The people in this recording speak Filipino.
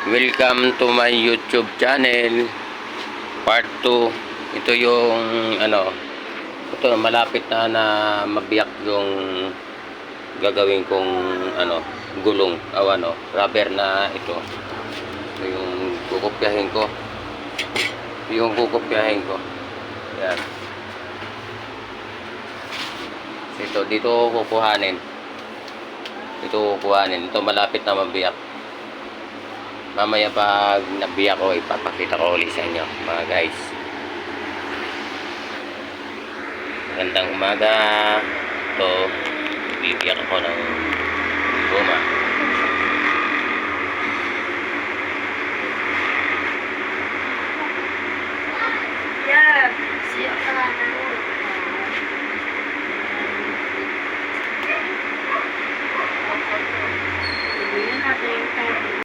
Welcome to my YouTube channel part 2. Ito yung ito malapit na mabiyak yung gagawin kong gulong rubber na ito. Ito yung kukopyahin ko. Yan. Ito dito kukuhanin. Ito malapit na mabiyak. Mamaya pag nabiyak ko, ipapakita ko ulit sa inyo mga guys. Magandang umaga. Ito, bibiyak ako ng goma.